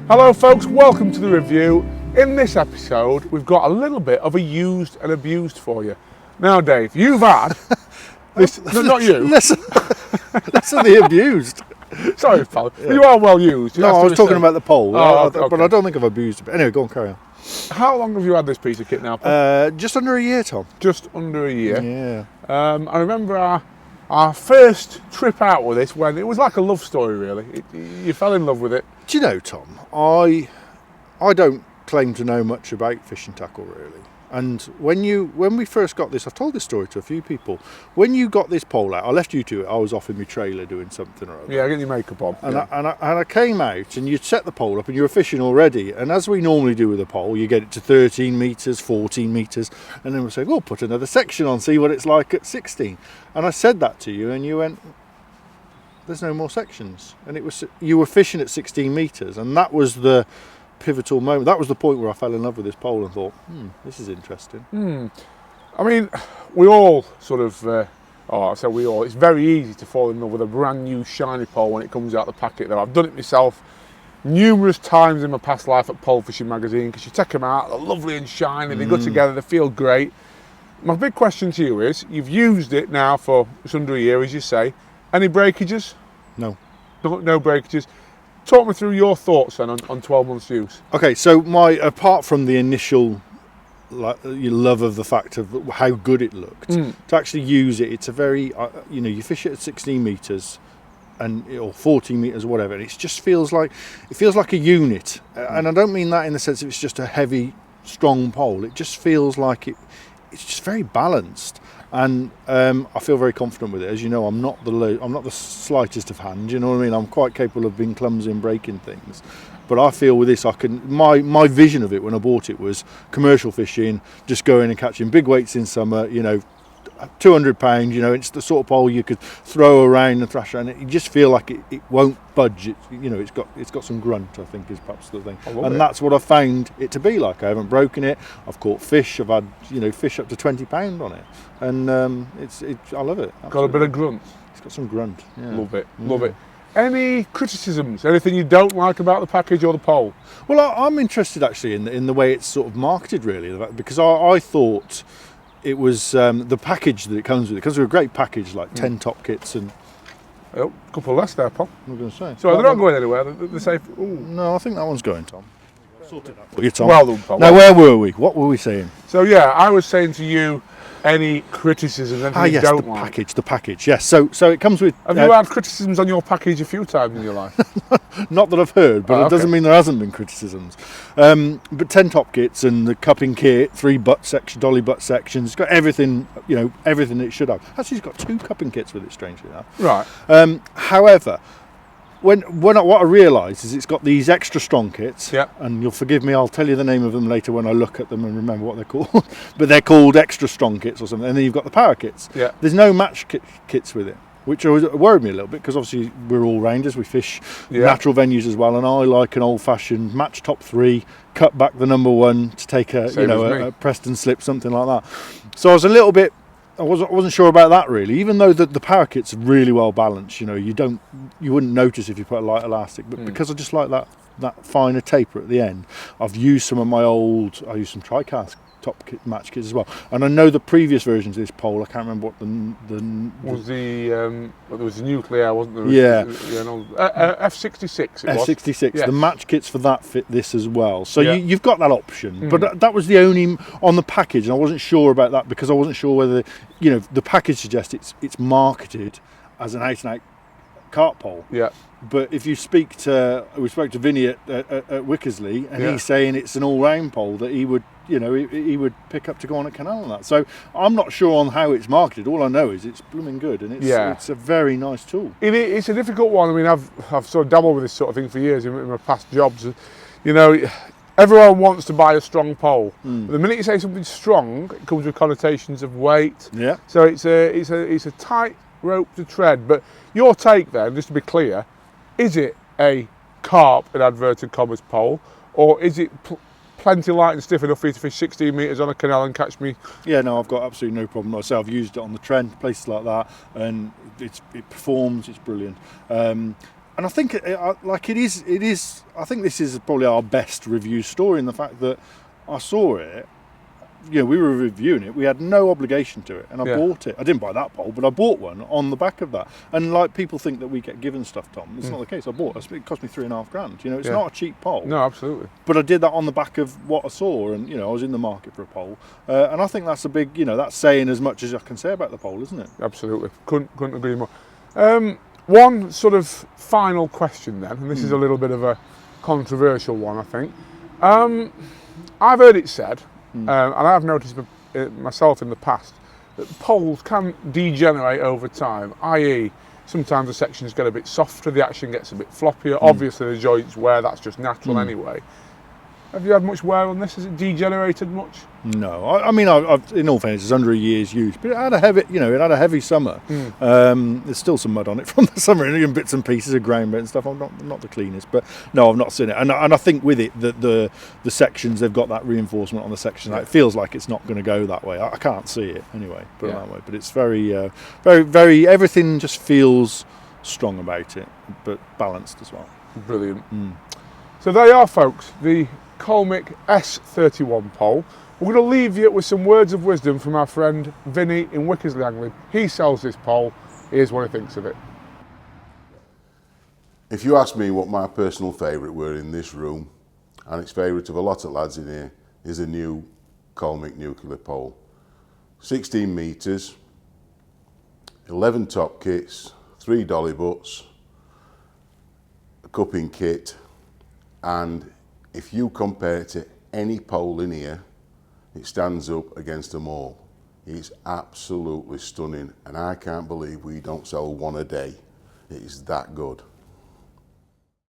Hello folks, welcome to the review. In this episode we've got a little bit of a used and abused for you. Now Dave, you've had this, no, not you. Listen to the abused. Sorry pal, you are well used. No, I was talking about the pole, okay. but I don't think I've abused it. But anyway, go on, carry on. How long have you had this piece of kit now, Paul? Just under a year, Tom. Just under a year. Yeah. I remember our first trip out with this when it was like a love story really. You fell in love with it. Do you know, Tom, I don't claim to know much about fishing tackle really. And when we first got this, I've told this story to a few people. When you got this pole out, I left you to it. I was off in my trailer doing something or other. Yeah, getting your makeup on. And, yeah. I came out, and you'd set the pole up, and you were fishing already. And as we normally do with a pole, you get it to 13 metres, 14 metres, and then we say, "Well, put another section on, see what it's like at 16." And I said that to you, and you went, "There's no more sections." And you were fishing at 16 metres, and that was the pivotal moment. That was the point where I fell in love with this pole and thought, this is interesting. I mean, we all sort of, it's very easy to fall in love with a brand new shiny pole when it comes out of the packet though. I've done it myself numerous times in my past life at Pole Fishing Magazine, because you take them out, they're lovely and shiny, they go together, they feel great. My big question to you is, you've used it now for just under a year, as you say. Any breakages? No. No breakages. Talk me through your thoughts then on 12 months use. Okay, so apart from the initial your love of the fact of how good it looked, to actually use it, it's a very, you fish it at 16 metres or 14 metres or whatever, and it just feels like a unit. And I don't mean that in the sense that it's just a heavy, strong pole. It just feels like it's just very balanced. And I feel very confident with it. As you know, I'm not the slightest of hand. You know what I mean? I'm quite capable of being clumsy and breaking things. But I feel with this, my vision of it when I bought it was commercial fishing, just going and catching big weights in summer. 200 pounds. It's the sort of pole you could throw around and thrash around. You just feel like it won't budge. It's got some grunt, I think, is perhaps the thing. And that's what I found it to be like. I haven't broken it. I've caught fish. I've had fish up to 20 pound on it, and I love it. Absolutely. Got a bit of grunt. It's got some grunt. Yeah. Love it. Love it. Any criticisms? Anything you don't like about the package or the pole? Well, I'm interested actually in the way it's sort of marketed, really, because I thought it was the package that it comes with. It comes with a great package, like 10 top kits and... Oh, a couple less there, Paul. I'm going to say. So they're not going anywhere. They're safe. Ooh. No, I think that one's going, Tom. Sorted out for you, Tom. Well done, Paul. Now, where were we? What were we saying? So yeah, I was saying to you, any criticisms, anything you don't like? The package, yes. So it comes with... Have you had criticisms on your package a few times in your life? Not that I've heard, but it doesn't mean there hasn't been criticisms. But 10 top kits and the cupping kit, 3 dolly butt sections. It's got everything, everything it should have. Actually, it's got 2 cupping kits with it, strangely enough. Right. However, what I realised is it's got these extra strong kits, and you'll forgive me, I'll tell you the name of them later when I look at them and remember what they're called, but they're called extra strong kits or something, and then you've got the power kits. Yeah. There's no match kits with it, which worried me a little bit, because obviously we're all rounders, we fish natural venues as well, and I like an old-fashioned match top 3, cut back the number 1 to take a Preston slip, something like that. So I was a little bit... I wasn't sure about that really, even though the power kit's really well balanced. You wouldn't notice if you put a light elastic, but because I just like that finer taper at the end, I've used some of I used some tri-cast top kit, match kits as well, and I know the previous versions of this pole, I can't remember what there was the Nucleare, wasn't there? F66 it was. F66, yes. The match kits for that fit this as well, so you've got that option, but that was the only on the package, and I wasn't sure about that, because I wasn't sure whether the package suggests it's marketed as an out and out cart pole. Yeah. But if you we spoke to Vinny at Wickersley, and he's saying it's an all-round pole that he would pick up to go on a canal and that. So I'm not sure on how it's marketed. All I know is it's blooming good, and it's a very nice tool. It's a difficult one. I mean, I've sort of dabbled with this sort of thing for years in my past jobs. Everyone wants to buy a strong pole. But the minute you say something strong, it comes with connotations of weight. Yeah. So it's a tight rope to tread. But your take then, just to be clear, is it a carp in adverted commas pole, or is it plenty light and stiff enough for you to fish 16 metres on a canal and catch me? Yeah, no, I've got absolutely no problem. Like I say, I've used it on the Trent, places like that, and it performs, it's brilliant. And I think it is. I think this is probably our best review story in the fact that I saw it. You know, we were reviewing it. We had no obligation to it, and I bought it. I didn't buy that pole, but I bought one on the back of that. And like people think that we get given stuff, Tom. It's not the case. I bought it. It cost me $3,500. You know, it's not a cheap pole. No, absolutely. But I did that on the back of what I saw, and you know, I was in the market for a pole, and I think that's a big. You know, that's saying as much as I can say about the pole, isn't it? Absolutely. Couldn't agree more. One sort of final question then, and this is a little bit of a controversial one, I think. I've heard it said, and I've noticed myself in the past, that poles can degenerate over time, i.e. sometimes the sections get a bit softer, the action gets a bit floppier, obviously the joints wear, that's just natural anyway. Have you had much wear on this? Has it degenerated much? No, I mean, I've in all fairness, it's under a year's use, but it had a heavy summer. There's still some mud on it from the summer, and bits and pieces of ground bit and stuff. I'm not the cleanest, but no, I've not seen it. And I think with it, that the sections, they've got that reinforcement on the section. It feels like it's not going to go that way. I can't see it anyway, put it that way. But it's very, very. Everything just feels strong about it, but balanced as well. Brilliant. So there you are, folks. The Colmic S31 pole. We're going to leave you with some words of wisdom from our friend Vinny in Wickersley Angling. He sells this pole. Here's what he thinks of it. If you ask me what my personal favourite were in this room, and it's favourite of a lot of lads in here, is a new Colmic nuclear pole. 16 metres, 11 top kits, 3 dolly butts, a cupping kit, and if you compare it to any pole in here, it stands up against them all. It's absolutely stunning, and I can't believe we don't sell one a day. It is that good.